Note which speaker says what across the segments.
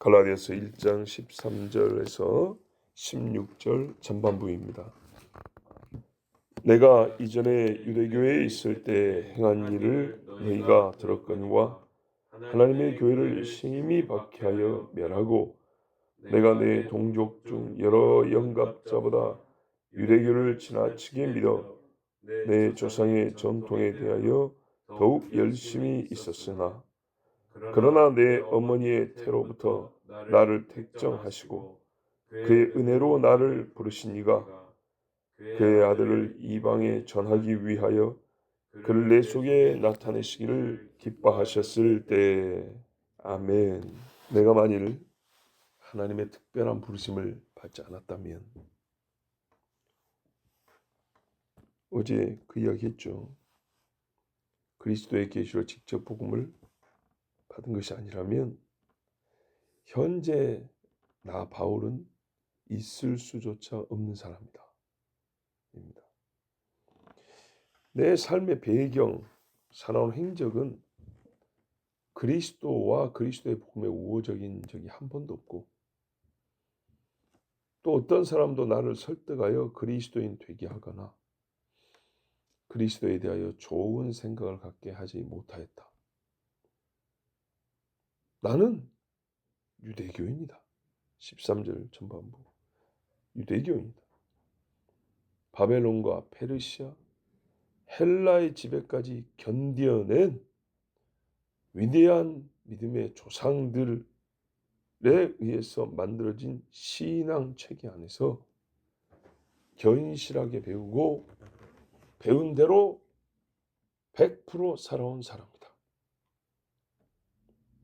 Speaker 1: 갈라디아서 1장 13절에서 16절 전반부입니다. 내가 이전에 유대교회에 있을 때 행한 일을 너희가 들었거니와 하나님의 교회를 심히 박해하여 멸하고 내가 내 동족 중 여러 영갑자보다 유대교를 지나치게 믿어 내 조상의 전통에 대하여 더욱 열심히 있었으나 그러나 내 어머니의 태로부터 나를 택정하시고 그의 은혜로 나를 부르신 이가 그의 아들을 이방에 전하기 위하여 그를 내 속에 나타내시기를 기뻐하셨을 때. 아멘. 내가 만일 하나님의 특별한 부르심을 받지 않았다면, 어제 그 이야기했죠. 그리스도의 계시로 직접 복음을 받은 것이 아니라면 현재 나 바울은 있을 수조차 없는 사람이다. 내 삶의 배경, 살아온 행적은 그리스도와 그리스도의 복음의 우호적인 적이 한 번도 없고, 또 어떤 사람도 나를 설득하여 그리스도인 되게 하거나 그리스도에 대하여 좋은 생각을 갖게 하지 못하였다. 나는 유대교인이다. 13절 전반부. 유대교인이다. 바벨론과 페르시아, 헬라의 지배까지 견뎌낸 위대한 믿음의 조상들에 의해서 만들어진 신앙 체계 안에서 견실하게 배우고 배운 대로 100% 살아온 사람이다.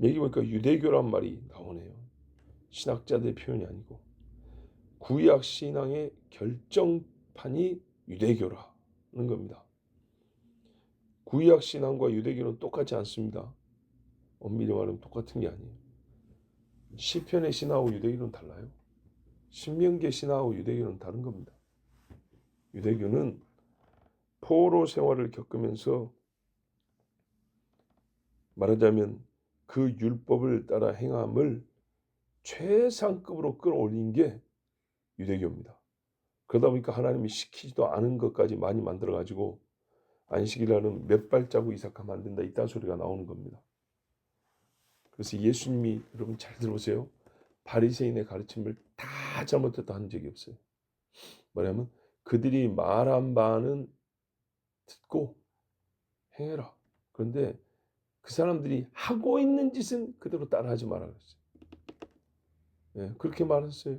Speaker 1: 여기 보니까 유대교란 말이 나오네요. 신학자들의 표현이 아니고 구약 신앙의 결정판이 유대교라는 겁니다. 구약 신앙과 유대교는 똑같지 않습니다. 엄밀히 말하면 똑같은 게 아니에요. 시편의 신앙하고 유대교는 달라요. 신명기의 신앙하고 유대교는 다른 겁니다. 유대교는 포로 생활을 겪으면서 말하자면 그 율법을 따라 행함을 최상급으로 끌어올린 게 유대교입니다. 그러다 보니까 하나님이 시키지도 않은 것까지 많이 만들어가지고 안식일날은 몇 발자국 이삭하면 안 된다, 이딴 소리가 나오는 겁니다. 그래서 예수님이, 여러분 잘 들어보세요, 바리새인의 가르침을 다 잘못했다 한 적이 없어요. 뭐냐면 그들이 말한 바는 듣고 행해라. 그런데 그 사람들이 하고 있는 짓은 그대로 따라하지 말라 그랬어요. 네, 그렇게 말했어요.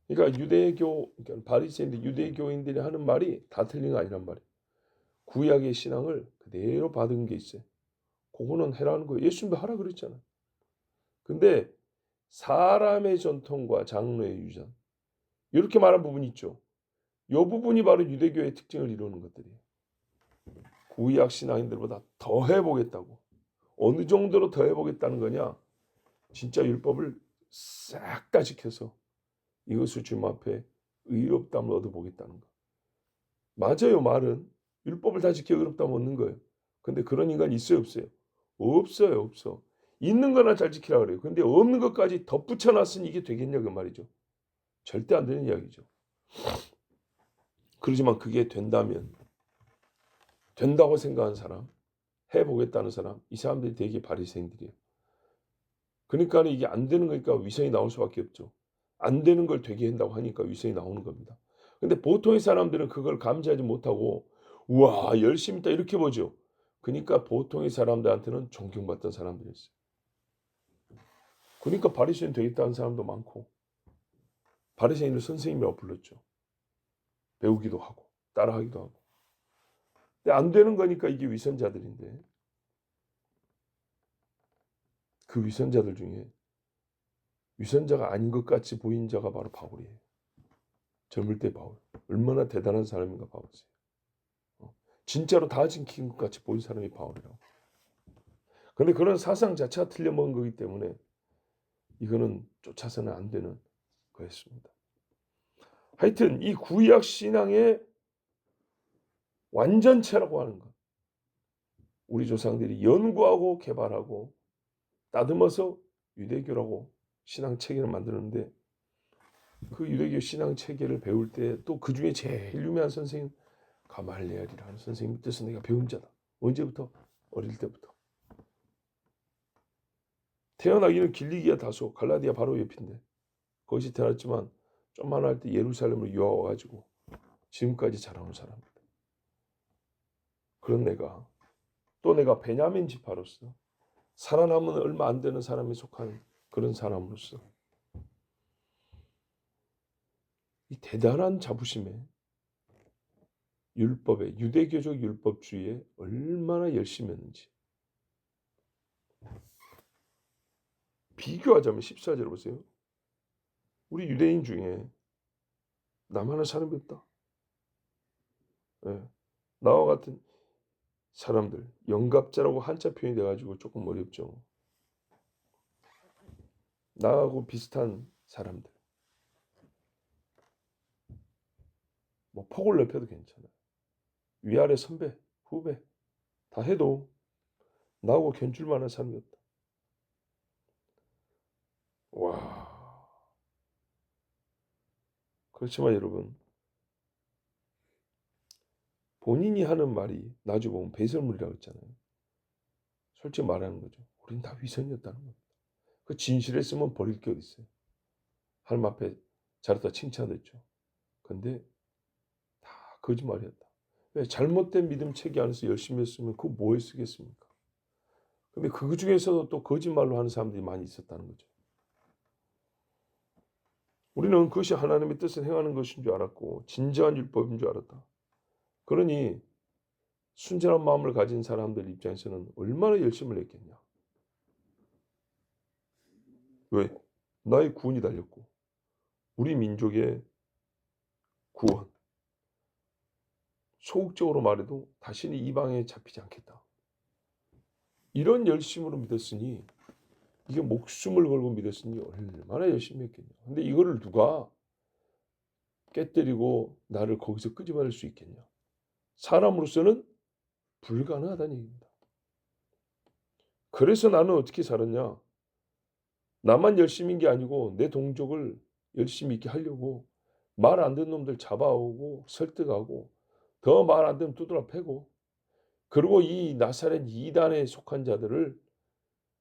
Speaker 1: 그러니까 그러니까 바리새인들, 유대교인들이 하는 말이 다 틀린 거 아니란 말이에요. 구약의 신앙을 그대로 받은 게 있어요. 그거는 해라는 거예요. 예수님도 하라 그랬잖아요. 근데 사람의 전통과 장로의 유전, 이렇게 말한 부분이 있죠. 이 부분이 바로 유대교의 특징을 이루는 것들이에요. 구약 신앙인들보다 더 해보겠다고. 어느 정도로 더 해보겠다는 거냐? 진짜 율법을 싹 다 지켜서 이것을 주님 앞에 의롭다함을 얻어보겠다는 거. 맞아요. 말은 율법을 다 지켜 의롭다함을 얻는 거예요. 근데 그런 인간이 있어요, 없어요? 없어요. 없어. 있는 거나 잘 지키라 그래요. 근데 없는 것까지 덧붙여놨으니 이게 되겠냐 그 말이죠. 절대 안 되는 이야기죠. 그러지만 그게 된다면, 된다고 생각하는 사람, 해보겠다는 사람, 이 사람들이 되게 바리새인들이에요. 그러니까 이게 안 되는 거니까 위선이 나올 수밖에 없죠. 안 되는 걸 되게 한다고 하니까 위선이 나오는 겁니다. 근데 보통의 사람들은 그걸 감지하지 못하고 우와 열심히 있다 이렇게 보죠. 그러니까 보통의 사람들한테는 존경받던 사람들이었어요. 그러니까 바리새인 되겠다는 사람도 많고 바리새인을 선생님이라고 불렀죠. 배우기도 하고 따라하기도 하고. 근데 안 되는 거니까 이게 위선자들인데, 그 위선자들 중에 위선자가 아닌 것 같이 보인 자가 바로 바울이에요. 젊을 때 바울. 얼마나 대단한 사람인가 봐보세요. 진짜로 다 지킨 것 같이 보인 사람이 바울이라고. 그런데 그런 사상 자체가 틀려먹은 거기 때문에 이거는 쫓아서는 안 되는 거였습니다. 하여튼 이 구약 신앙의 완전체라고 하는 것, 우리 조상들이 연구하고 개발하고 다듬어서 유대교라고 신앙 체계를 만드는데 그 유대교 신앙 체계를 배울 때 또 그 중에 제일 유명한 선생님 가말리엘이라는 선생님 밑에서 내가 배운 자다. 언제부터? 어릴 때부터. 태어나기는 길리기아 다소 갈라디아 바로 옆인데 거기서 태어났지만 좀만 할 때 예루살렘으로 유학 와가지고 지금까지 자라온 사람입니다. 그런 내가 베냐민 지파로서 살아남은 얼마 안 되는 사람에 속한 그런 사람으로서 이 대단한 자부심에 율법에 유대교적 율법주의에 얼마나 열심히 했는지 비교하자면 14절 보세요. 우리 유대인 중에 나만한 사람이 없다. 예. 나와 같은 사람들 영갑자라고 한자 표현이 돼가지고 조금 어렵죠. 나하고 비슷한 사람들 뭐 폭을 넓혀도 괜찮아요. 위아래 선배 후배 다 해도 나하고 견줄 만한 사람이 없다. 와. 그렇지만 여러분 본인이 하는 말이 나중에 보면 배설물이라고 했잖아요. 솔직히 말하는 거죠. 우린 다 위선이었다는 겁니다. 그 진실했으면 버릴 게 어디 있어요. 하나님 앞에 잘했다 칭찬했죠. 근데 다 거짓말이었다. 왜? 잘못된 믿음 체계 안에서 열심히 했으면 그거 뭐에 쓰겠습니까? 근데 그 중에서도 또 거짓말로 하는 사람들이 많이 있었다는 거죠. 우리는 그것이 하나님의 뜻을 행하는 것인 줄 알았고 진정한 율법인 줄 알았다. 그러니 순전한 마음을 가진 사람들 입장에서는 얼마나 열심을 했겠냐. 왜? 나의 구원이 달렸고 우리 민족의 구원. 소극적으로 말해도 다시는 이방에 잡히지 않겠다. 이런 열심으로 믿었으니 이게 목숨을 걸고 믿었으니 얼마나 열심히 했겠냐. 근데 이거를 누가 깨뜨리고 나를 거기서 끄집어낼 수 있겠냐. 사람으로서는 불가능하다는 얘기입니다. 그래서 나는 어떻게 살았냐. 나만 열심인 게 아니고 내 동족을 열심히 있게 하려고 말 안 듣는 놈들 잡아오고 설득하고 더 말 안 되면 두드러 패고 그리고 이 나사렛 이단에 속한 자들을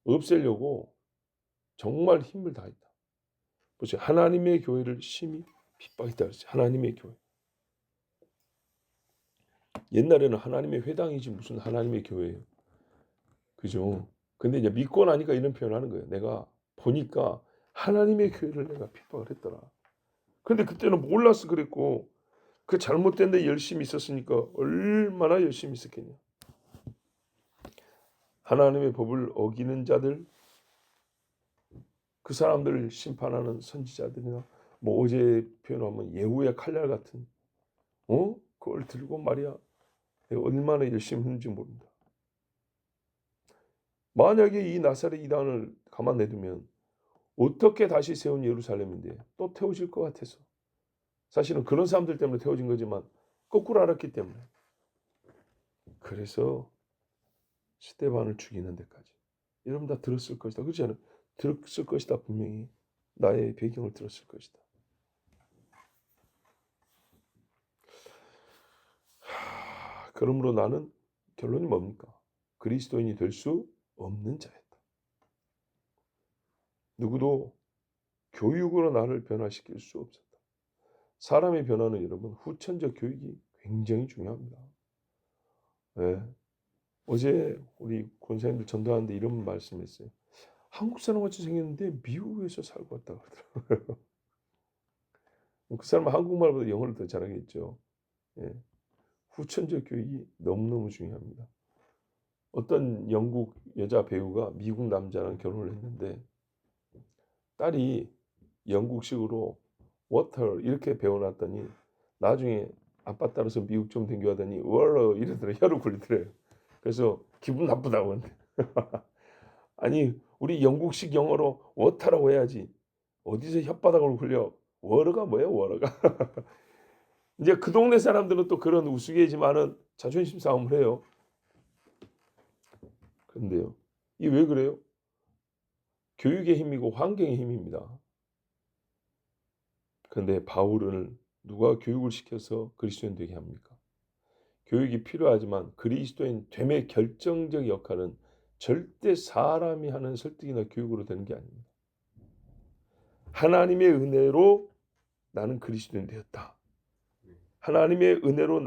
Speaker 1: 없애려고 정말 힘을 다했다. 보세요. 하나님의 교회를 심히 핍박했다 그랬어요. 하나님의 교회. 옛날에는 하나님의 회당이지 무슨 하나님의 교회예요. 그죠? 근데 이제 믿고 나니까 이런 표현하는 거예요. 내가 보니까 하나님의 교회를 내가 핍박을 했더라. 근데 그때는 몰라서 그랬고 그 잘못된 데 열심히 있었으니까 얼마나 열심히 있었겠냐. 하나님의 법을 어기는 자들, 그 사람들을 심판하는 선지자들이나 뭐 어제 표현하면 예후의 칼날 같은 그걸 들고 말이야 내가 얼마나 열심히 했는지 모른다. 만약에 이 나사렛 이단을 가만 내두면 어떻게 다시 세운 예루살렘인데 또 태워질 것 같아서 사실은 그런 사람들 때문에 태워진 거지만 거꾸로 알았기 때문에 그래서 스데반을 죽이는 데까지 여러분 다 들었을 것이다. 그렇지 않아요? 들었을 것이다. 분명히 나의 배경을 들었을 것이다. 그러므로 나는 결론이 뭡니까? 그리스도인이 될 수 없는 자였다. 누구도 교육으로 나를 변화시킬 수 없었다. 사람의 변화는 여러분 후천적 교육이 굉장히 중요합니다. 네. 어제 우리 권사님들 전도하는데 이런 말씀했어요. 한국 사람같이 생겼는데 미국에서 살고 왔다 그러더라고요. 그 사람은 한국말보다 영어를 더 잘하겠죠. 예. 후천적 교육이 너무너무 중요합니다. 어떤 영국 여자 배우가 미국 남자랑 결혼을 했는데 딸이 영국식으로 워터 이렇게 배워놨더니 나중에 아빠 따라서 미국 좀 댕겨하더니 월러 이러더래. 혀를 굴리더래요. 그래서 기분 나쁘다고 하는데 아니 우리 영국식 영어로 워터라고 해야지 어디서 혓바닥을 굴려. 워러가 뭐예요 워러가. 이제 그 동네 사람들은 또 그런 우스개지만은 자존심 싸움을 해요. 그런데요. 이 왜 그래요? 교육의 힘이고 환경의 힘입니다. 그런데 바울은 누가 교육을 시켜서 그리스도인 되게 합니까? 교육이 필요하지만 그리스도인 됨의 결정적 역할은 절대 사람이 하는 설득이나 교육으로 되는 게 아닙니다. 하나님의 은혜로 나는 그리스도인 되었다. 하나님의 은혜로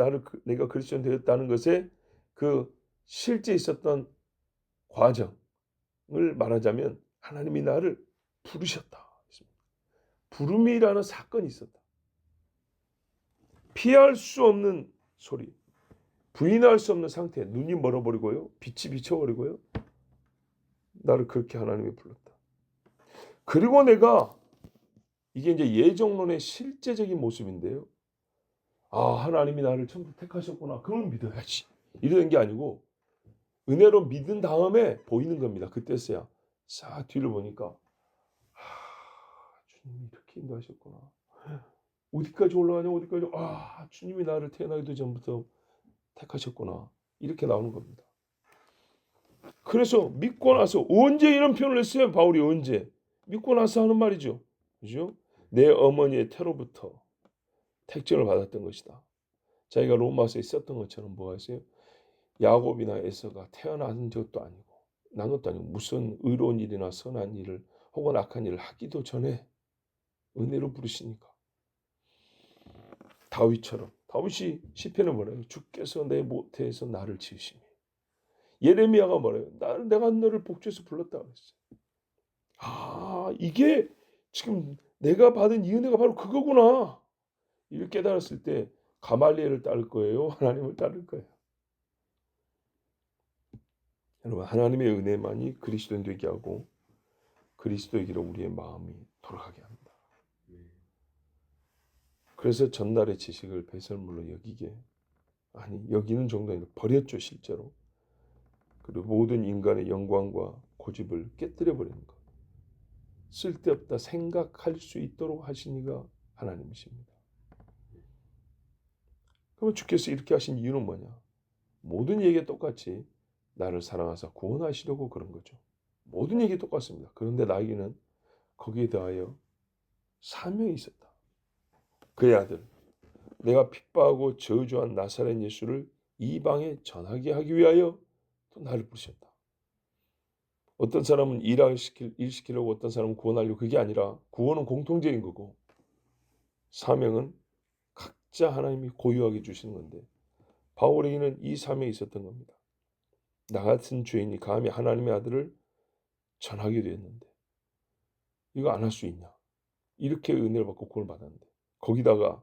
Speaker 1: 내가 그리스도인 되었다는 것에 그 실제 있었던 과정을 말하자면 하나님이 나를 부르셨다. 부름이라는 사건이 있었다. 피할 수 없는 소리, 부인할 수 없는 상태, 눈이 멀어버리고요, 빛이 비쳐버리고요, 나를 그렇게 하나님이 불렀다. 그리고 내가 이게 이제 예정론의 실제적인 모습인데요. 아, 하나님이 나를 처음부터 택하셨구나. 그걸 믿어야지. 이러는 게 아니고 은혜로 믿은 다음에 보이는 겁니다. 그때서야 싹 뒤를 보니까 주님이 이렇게 인도하셨구나. 어디까지 올라가냐 어디까지. 주님이 나를 태어나기도 전부터 택하셨구나. 이렇게 나오는 겁니다. 그래서 믿고 나서 언제 이런 표현을 했어요? 바울이 언제? 믿고 나서 하는 말이죠. 그죠? 내 어머니의 태로부터 택정을 받았던 것이다. 자기가 로마서에 썼던 것처럼 뭐가 있어요? 야곱이나 에서가 태어난 적도 아니고 난 것도 아니고 무슨 의로운 일이나 선한 일을 혹은 악한 일을 하기도 전에 은혜로 부르시니까. 다윗처럼 다윗이 시편에 뭐래요? 주께서 내 모태에서 나를 지으시니. 예레미야가 뭐래요? 내가 너를 복주에서 불렀다 그랬어요. 이게 지금 내가 받은 이 은혜가 바로 그거구나. 이를 깨달았을 때 가말리엘을 따를 거예요? 하나님을 따를 거예요? 여러분, 하나님의 은혜만이 그리스도인 되게 하고 그리스도에게로 우리의 마음이 돌아가게 합니다. 그래서 전날의 지식을 배설물로 여기는 정도 아니라 버렸죠, 실제로. 그리고 모든 인간의 영광과 고집을 깨뜨려 버리는 것. 쓸데없다 생각할 수 있도록 하시니가 하나님이십니다. 그러면 주께서 이렇게 하신 이유는 뭐냐? 모든 얘기가 똑같이 나를 사랑하사 구원하시려고 그런 거죠. 모든 얘기 똑같습니다. 그런데 나에게는 거기에 대하여 사명이 있었다. 그의 아들, 내가 핍박하고 저주한 나사렛 예수를 이방에 전하게 하기 위하여 또 나를 부르셨다. 어떤 사람은 일시키려고 어떤 사람은 구원하려고. 그게 아니라 구원은 공통적인 거고 사명은 각자 하나님이 고유하게 주시는 건데 바울에게는 이 사명이 있었던 겁니다. 나 같은 죄인이 감히 하나님의 아들을 전하게 되었는데 이거 안 할 수 있냐? 이렇게 은혜를 받고 구원을 받았는데 거기다가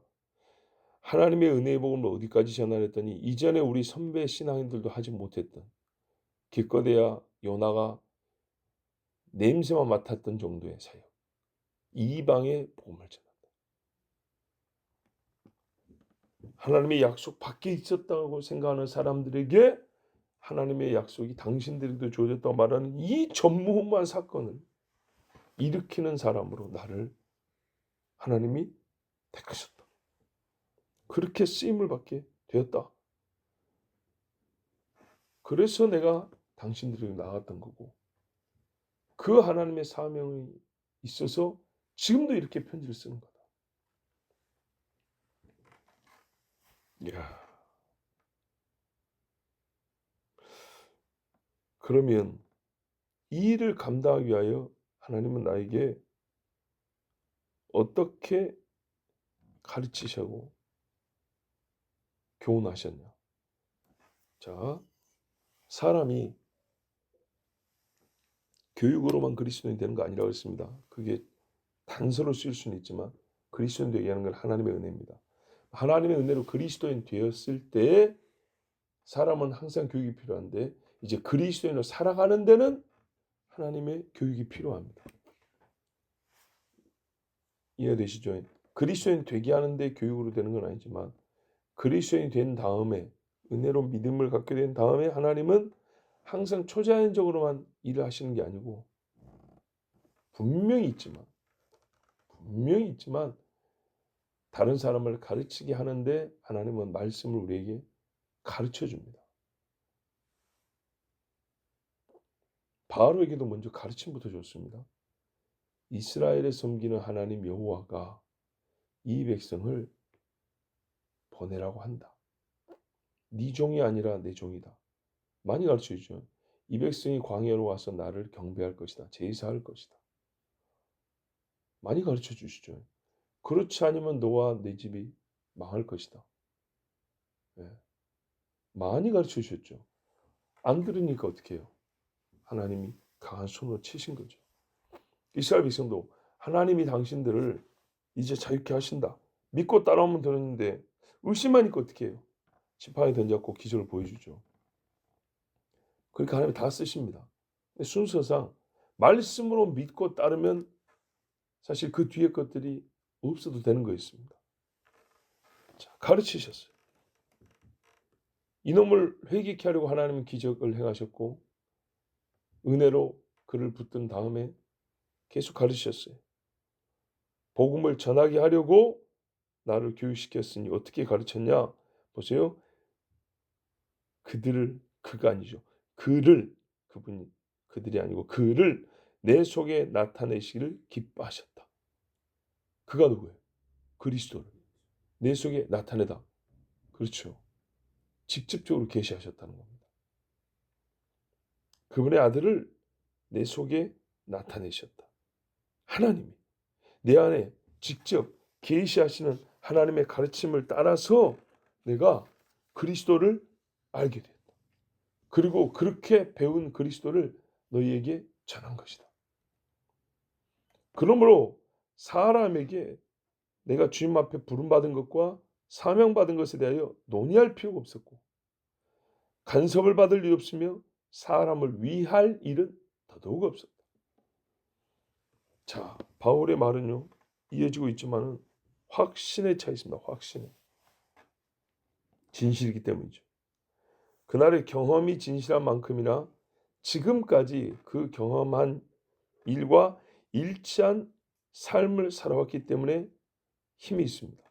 Speaker 1: 하나님의 은혜의 복음을 어디까지 전하랬더니 이전에 우리 선배 신앙인들도 하지 못했던 기껏해야 요나가 냄새만 맡았던 정도의 사역, 이방의 복음을 전한다. 하나님의 약속 밖에 있었다고 생각하는 사람들에게 하나님의 약속이 당신들에게도 주어졌다고 말하는 이 전무후무한 사건을 일으키는 사람으로 나를 하나님이 택하셨다. 그렇게 쓰임을 받게 되었다. 그래서 내가 당신들에게 나갔던 거고 그 하나님의 사명이 있어서 지금도 이렇게 편지를 쓰는 거다. 이야. 그러면 이 일을 감당하기 위하여 하나님은 나에게 어떻게 가르치시고 교훈하셨냐? 자, 사람이 교육으로만 그리스도인이 되는 거 아니라고 했습니다. 그게 단서로 쓰일 수는 있지만 그리스도인 되게 하는 건 하나님의 은혜입니다. 하나님의 은혜로 그리스도인 되었을 때 사람은 항상 교육이 필요한데 이제 그리스도인으로 살아가는 데는 하나님의 교육이 필요합니다. 이해되시죠? 그리스도인 되게 하는데 교육으로 되는 건 아니지만 그리스도인이 된 다음에 은혜로 믿음을 갖게 된 다음에 하나님은 항상 초자연적으로만 일을 하시는 게 아니고 분명히 있지만 다른 사람을 가르치게 하는데 하나님은 말씀을 우리에게 가르쳐 줍니다. 바로에게도 먼저 가르침부터 줬습니다. 이스라엘에 섬기는 하나님 여호와가 이 백성을 보내라고 한다. 네 종이 아니라 내 종이다. 많이 가르쳐 주죠. 이 백성이 광야로 와서 나를 경배할 것이다. 제사할 것이다. 많이 가르쳐 주시죠. 그렇지 않으면 너와 내 집이 망할 것이다. 예. 많이 가르쳐 주셨죠. 안 들으니까 어떻게 해요? 하나님이 강한 손으로 치신 거죠. 이스라엘 백성도 하나님이 당신들을 이제 자유케 하신다. 믿고 따라오면 되는데 의심하니까 어떻게 해요? 지팡이 던졌고 기적을 보여주죠. 그러니까 하나님이 다 쓰십니다. 순서상 말씀으로 믿고 따르면 사실 그 뒤에 것들이 없어도 되는 거였습니다. 자, 가르치셨어요. 이놈을 회개케 하려고 하나님은 기적을 행하셨고 은혜로 그를 붙든 다음에 계속 가르치셨어요. 복음을 전하게 하려고 나를 교육시켰으니 어떻게 가르쳤냐? 보세요. 그가 아니죠. 그분이 그들이 아니고 그를 내 속에 나타내시기를 기뻐하셨다. 그가 누구예요? 그리스도를 내 속에 나타내다. 그렇죠. 직접적으로 계시하셨다는 겁니다. 그분의 아들을 내 속에 나타내셨다. 하나님이 내 안에 직접 계시하시는 하나님의 가르침을 따라서 내가 그리스도를 알게 됐다. 그리고 그렇게 배운 그리스도를 너희에게 전한 것이다. 그러므로 사람에게 내가 주님 앞에 부름받은 것과 사명받은 것에 대하여 논의할 필요가 없었고 간섭을 받을 일 없으며 사람을 위할 일은 더더욱 없었다. 자, 바울의 말은요 이어지고 있지만은 확신에 차 있습니다. 확신에. 진실이기 때문이죠. 그날의 경험이 진실한 만큼이나 지금까지 그 경험한 일과 일치한 삶을 살아왔기 때문에 힘이 있습니다.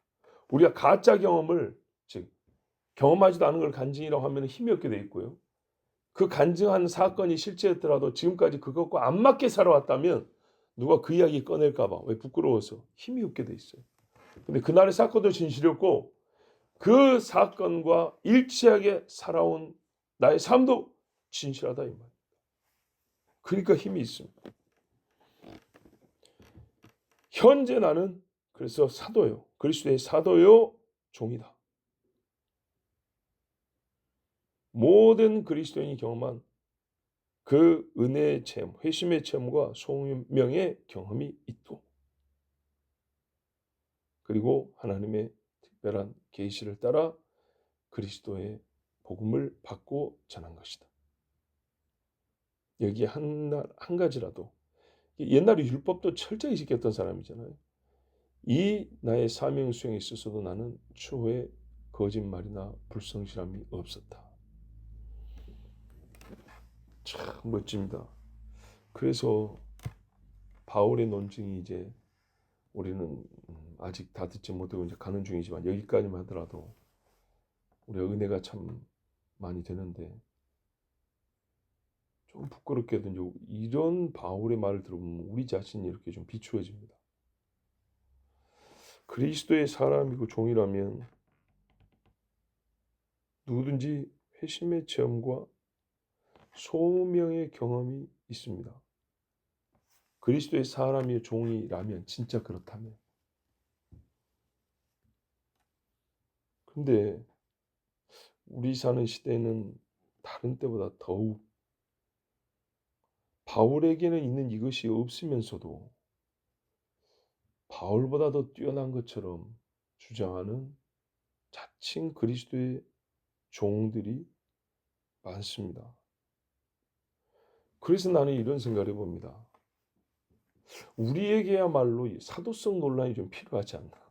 Speaker 1: 우리가 가짜 경험을 즉 경험하지도 않은 걸 간증이라고 하면 힘이 없게 돼 있고요. 그 간증한 사건이 실제였더라도 지금까지 그것과 안 맞게 살아왔다면 누가 그 이야기 꺼낼까 봐 왜 부끄러워서 힘이 없게 돼 있어요. 근데 그날의 사건도 진실이었고 그 사건과 일치하게 살아온 나의 삶도 진실하다 이 말. 그러니까 힘이 있습니다. 현재 나는 그래서 사도요. 그리스도의 사도요 종이다. 모든 그리스도인이 경험한 그 은혜의 체험, 회심의 체험과 소명의 경험이 있고 그리고 하나님의 특별한 계시를 따라 그리스도의 복음을 받고 전한 것이다. 여기에 한 가지라도 옛날에 율법도 철저히 지켰던 사람이잖아요. 이 나의 사명 수행에 있어서도 나는 추후에 거짓말이나 불성실함이 없었다. 참 멋집니다. 그래서 바울의 논증이 이제 우리는 아직 다 듣지 못하고 이제 가는 중이지만 여기까지만 하더라도 우리가 은혜가 참 많이 되는데 좀 부끄럽게도 이런 바울의 말을 들어보면 우리 자신이 이렇게 좀 비추어집니다. 그리스도의 사람이고 종이라면 누구든지 회심의 체험과 소명의 경험이 있습니다. 그리스도의 사람이 종이라면 진짜 그렇다면. 근데 우리 사는 시대는 다른 때보다 더욱 바울에게는 있는 이것이 없으면서도 바울보다 더 뛰어난 것처럼 주장하는 자칭 그리스도의 종들이 많습니다. 그래서 나는 이런 생각을 해봅니다. 우리에게야말로 사도성 논란이 좀 필요하지 않나.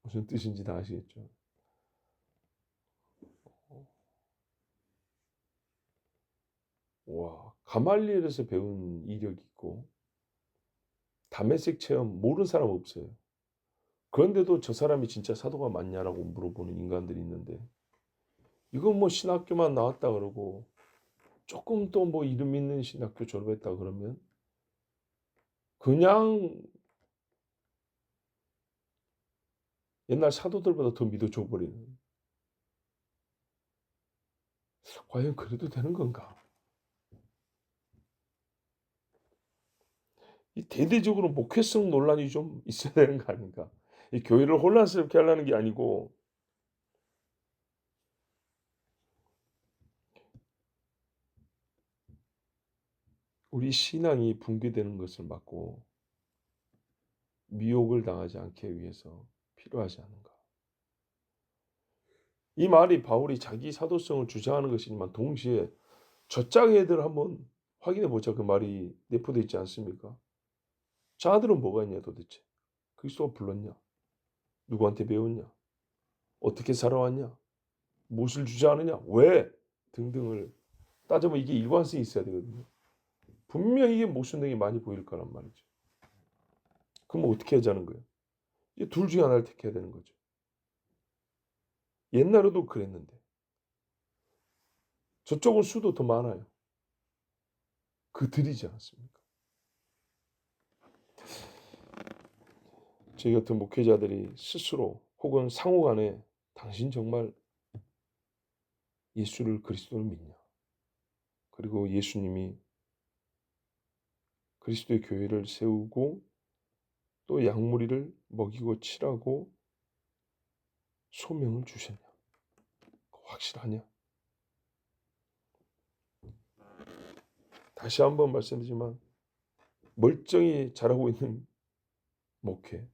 Speaker 1: 무슨 뜻인지 다 아시겠죠? 와, 가말리엘에서 배운 이력이 있고 다메섹 체험 모르는 사람 없어요. 그런데도 저 사람이 진짜 사도가 맞냐라고 물어보는 인간들이 있는데 이건 뭐 신학교만 나왔다 그러고 조금 또 뭐 이름 있는 신학교 졸업했다 그러면 그냥 옛날 사도들보다 더 믿어줘 버리는. 과연 그래도 되는 건가? 이 대대적으로 목회성 논란이 좀 있어야 되는 거 아닌가? 이 교회를 혼란스럽게 하려는 게 아니고 우리 신앙이 붕괴되는 것을 막고 미혹을 당하지 않게 위해서 필요하지 않은가? 이 말이 바울이 자기 사도성을 주장하는 것이지만 동시에 저짝애들 한번 확인해 보자. 그 말이 내포되어 있지 않습니까? 자들은 뭐가 있냐 도대체? 그리스도가 불렀냐? 누구한테 배웠냐? 어떻게 살아왔냐? 무엇을 주장하느냐? 왜? 등등을 따져보면 이게 일관성이 있어야 되거든요. 분명히 이게 모순되게 많이 보일 거란 말이죠. 그럼 어떻게 하자는 거예요? 이제 둘 중에 하나를 택해야 되는 거죠. 옛날에도 그랬는데 저쪽은 수도 더 많아요. 그들이지 않습니까? 저희 같은 목회자들이 스스로 혹은 상호간에 당신 정말 예수를 그리스도를 믿냐? 그리고 예수님이 그리스도의 교회를 세우고 또 양무리를 먹이고 칠하고 소명을 주셨냐? 확실하냐? 다시 한번 말씀드리지만 멀쩡히 잘하고 있는 목회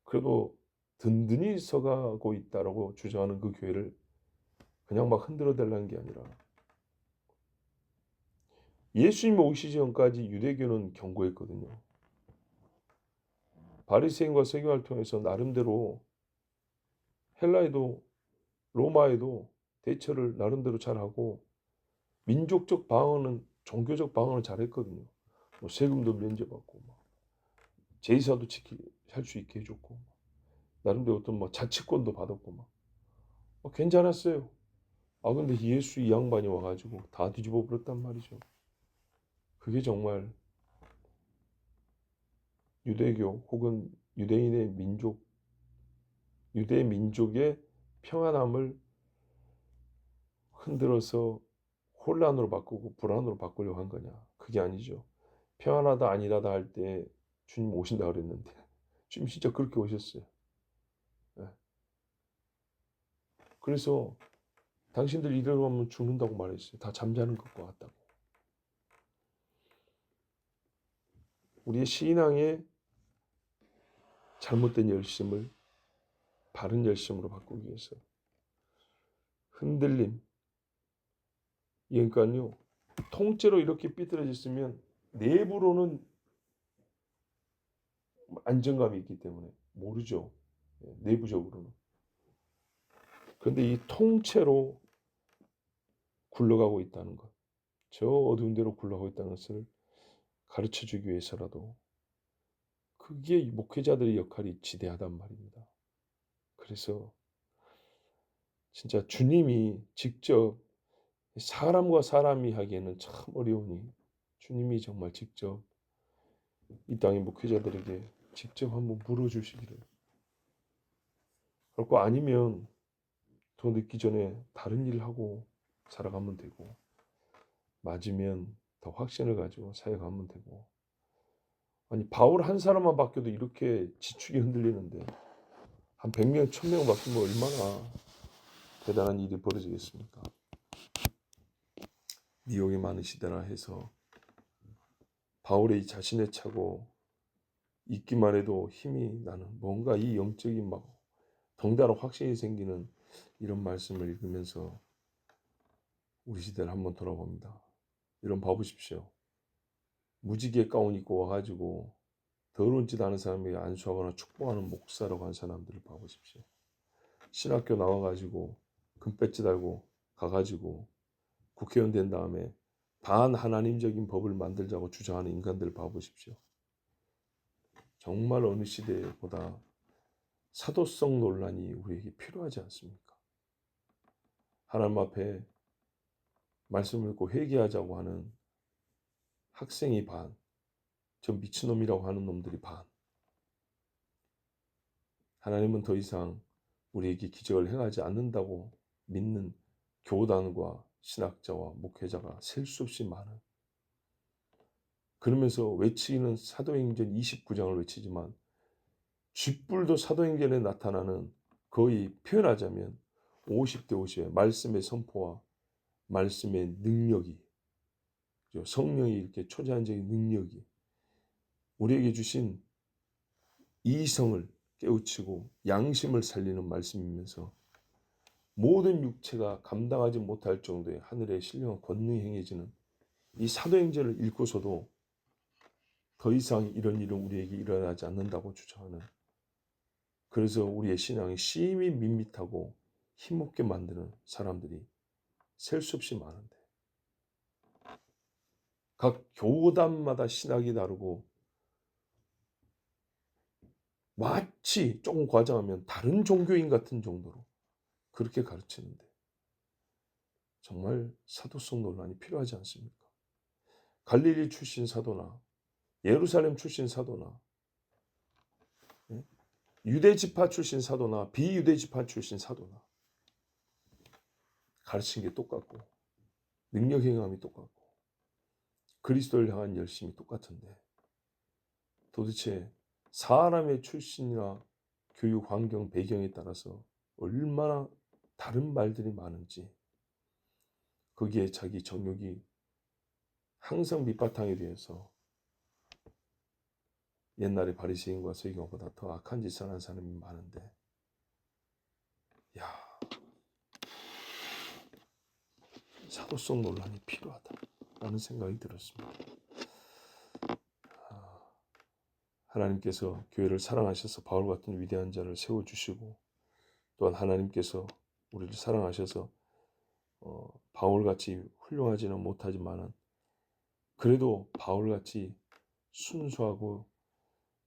Speaker 1: 그래도 든든히 서가고 있다라고 주장하는 그 교회를 그냥 막 흔들어 달라는 게 아니라 예수님 오시기 전까지 유대교는 견고했거든요. 바리새인과 세교를 통해서 나름대로 헬라에도 로마에도 대처를 나름대로 잘하고 민족적 방어는 종교적 방어는 잘했거든요. 뭐 세금도 면제받고 막 제사도 할 수 있게 해줬고 나름대로 어떤 뭐 자치권도 받았고 막 괜찮았어요. 아 근데 예수 이 양반이 와가지고 다 뒤집어 버렸단 말이죠. 그게 정말 유대교 혹은 유대인의 민족, 유대 민족의 평안함을 흔들어서 혼란으로 바꾸고 불안으로 바꾸려고 한 거냐? 그게 아니죠. 평안하다 아니라다 할 때 주님 오신다 그랬는데 주님 진짜 그렇게 오셨어요. 네. 그래서 당신들 이대로 하면 죽는다고 말했어요. 다 잠자는 것과 같다고. 우리의 신앙의 잘못된 열심을 바른 열심으로 바꾸기 위해서 흔들림, 그러니까요 통째로 이렇게 삐뚤어졌으면 내부로는 안정감이 있기 때문에 모르죠. 내부적으로는. 그런데 이 통째로 굴러가고 있다는 것, 저 어두운 데로 굴러가고 있다는 것을 가르쳐주기 위해서라도 그게 목회자들의 역할이 지대하단 말입니다. 그래서 진짜 주님이 직접 사람과 사람이 하기에는 참 어려우니 주님이 정말 직접 이 땅의 목회자들에게 직접 한번 물어주시기를. 그렇고 아니면 더 늦기 전에 다른 일을 하고 살아가면 되고 맞으면 더 확신을 가지고 사역하면 되고. 아니 바울 한 사람만 바뀌어도 이렇게 지축이 흔들리는데 한 100명, 1000명 바뀌면 얼마나 대단한 일이 벌어지겠습니까? 미혹이 많은 시대라 해서 바울의 자신의 차고 있기만 해도 힘이 나는 뭔가 이 영적인 막 덩달아 확신이 생기는 이런 말씀을 읽으면서 우리 시대를 한번 돌아봅니다. 이런 봐보십시오. 무지개 가운 입고 와가지고 더러운 짓 하는 사람에게 안수하거나 축복하는 목사라고 한 사람들을 봐보십시오. 신학교 나와가지고 금배지 달고 가가지고 국회의원 된 다음에 반하나님적인 법을 만들자고 주장하는 인간들을 봐보십시오. 정말 어느 시대보다 사도성 논란이 우리에게 필요하지 않습니까? 하나님 앞에 말씀을 읽고 회개하자고 하는 학생이 반, 저 미친놈이라고 하는 놈들이 반. 하나님은 더 이상 우리에게 기적을 행하지 않는다고 믿는 교단과 신학자와 목회자가 셀 수 없이 많은. 그러면서 외치기는 사도행전 29장을 외치지만 쥐뿔도 사도행전에 나타나는, 거의 표현하자면 50대 50의 말씀의 선포와 말씀의 능력이, 성령이 이렇게 초자연적인 능력이 우리에게 주신 이성을 깨우치고 양심을 살리는 말씀이면서 모든 육체가 감당하지 못할 정도의 하늘의 신령한 권능이 행해지는 이 사도행전을 읽고서도 더 이상 이런 일은 우리에게 일어나지 않는다고 주장하는, 그래서 우리의 신앙이 심히 밋밋하고 힘없게 만드는 사람들이 셀 수 없이 많은데, 각 교단마다 신학이 다르고 마치 조금 과장하면 다른 종교인 같은 정도로 그렇게 가르치는데 정말 사도성 논란이 필요하지 않습니까? 갈릴리 출신 사도나 예루살렘 출신 사도나 유대 지파 출신 사도나 비유대 지파 출신 사도나 가르친 게 똑같고 능력 행함이 똑같고 그리스도를 향한 열심이 똑같은데, 도대체 사람의 출신이나 교육 환경 배경에 따라서 얼마나 다른 말들이 많은지, 거기에 자기 정욕이 항상 밑바탕에 대해서 옛날에 바리새인과 서기관보다 더 악한 짓을 하는 사람이 많은데, 야, 사도성 논란이 필요하다라는 생각이 들었습니다. 하나님께서 교회를 사랑하셔서 바울 같은 위대한 자를 세워주시고, 또한 하나님께서 우리를 사랑하셔서 바울같이 훌륭하지는 못하지만은 그래도 바울같이 순수하고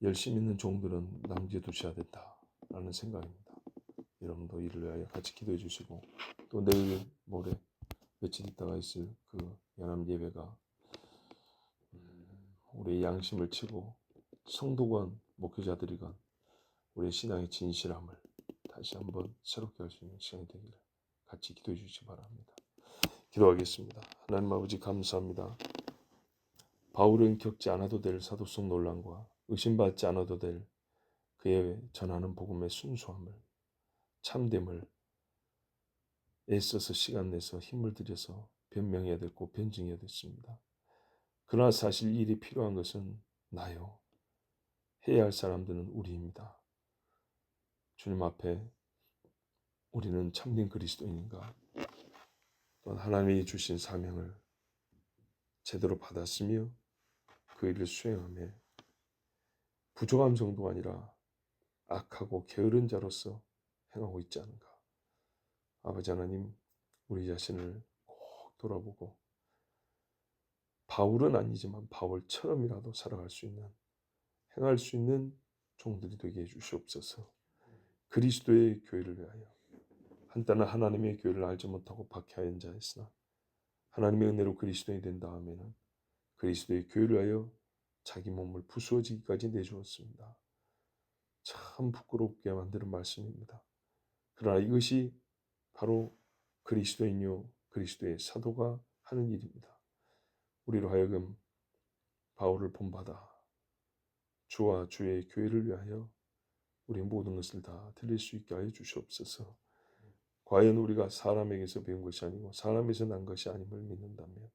Speaker 1: 열심 있는 종들은 남겨두셔야 된다라는 생각입니다. 여러분도 이를 위하여 같이 기도해 주시고, 또 내일 모레 며칠 있다가 있을 그 연합 예배가 우리의 양심을 치고 성도건 목회자들이건 우리의 신앙의 진실함을 다시 한번 새롭게 할 수 있는 시간이 되기를 같이 기도해 주시기 바랍니다. 기도하겠습니다. 하나님 아버지 감사합니다. 바울은 겪지 않아도 될 사도성 논란과 의심받지 않아도 될 그의 전하는 복음의 순수함을, 참됨을 애써서 시간 내서 힘을 들여서 변명해야 됐고 변증해야 됐습니다. 그러나 사실 이 일이 필요한 것은 나요. 해야 할 사람들은 우리입니다. 주님 앞에 우리는 참된 그리스도인인가? 또한 하나님이 주신 사명을 제대로 받았으며 그 일을 수행하며 부족함 정도가 아니라 악하고 게으른 자로서 행하고 있지 않은가? 아버지 하나님, 우리 자신을 꼭 돌아보고 바울은 아니지만 바울처럼이라도 살아갈 수 있는, 행할 수 있는 종들이 되게 해주시옵소서. 그리스도의 교회를 위하여, 한때는 하나님의 교회를 알지 못하고 박해하는 자였으나 하나님의 은혜로 그리스도인이 된 다음에는 그리스도의 교회를 위하여 자기 몸을 부수어지기까지 내주었습니다. 참 부끄럽게 만드는 말씀입니다. 그러나 이것이 바로 그리스도인요 그리스도의 사도가 하는 일입니다. 우리로 하여금 바울을 본받아 주와 주의 교회를 위하여 우리 모든 것을 다 드릴 수 있게 하여 주시옵소서. 과연 우리가 사람에게서 배운 것이 아니고 사람에서 난 것이 아님을 믿는다면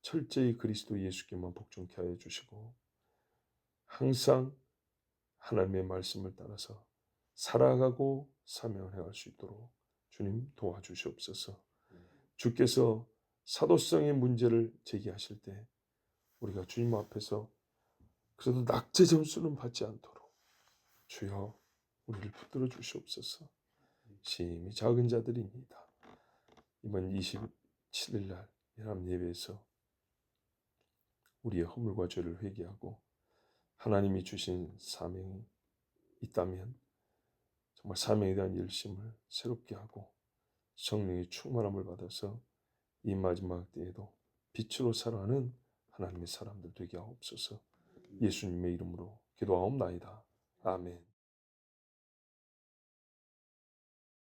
Speaker 1: 철저히 그리스도 예수께만 복종케 하여 주시고 항상 하나님의 말씀을 따라서 살아가고 사명을 행할 수 있도록 주님 도와주시옵소서. 주께서 사도성의 문제를 제기하실 때 우리가 주님 앞에서 그래도 낙제 점수는 받지 않도록 주여 우리를 붙들어 주시옵소서. 심히 작은 자들입니다. 이번 27일 날 연합 예배에서 우리의 허물과 죄를 회개하고 하나님이 주신 사명이 있다면 정말 사명에 대한 열심을 새롭게 하고 성령의 충만함을 받아서 이 마지막 때에도 빛으로 살아가는 하나님의 사람들 되게 하옵소서. 예수님의 이름으로 기도하옵나이다. 아멘.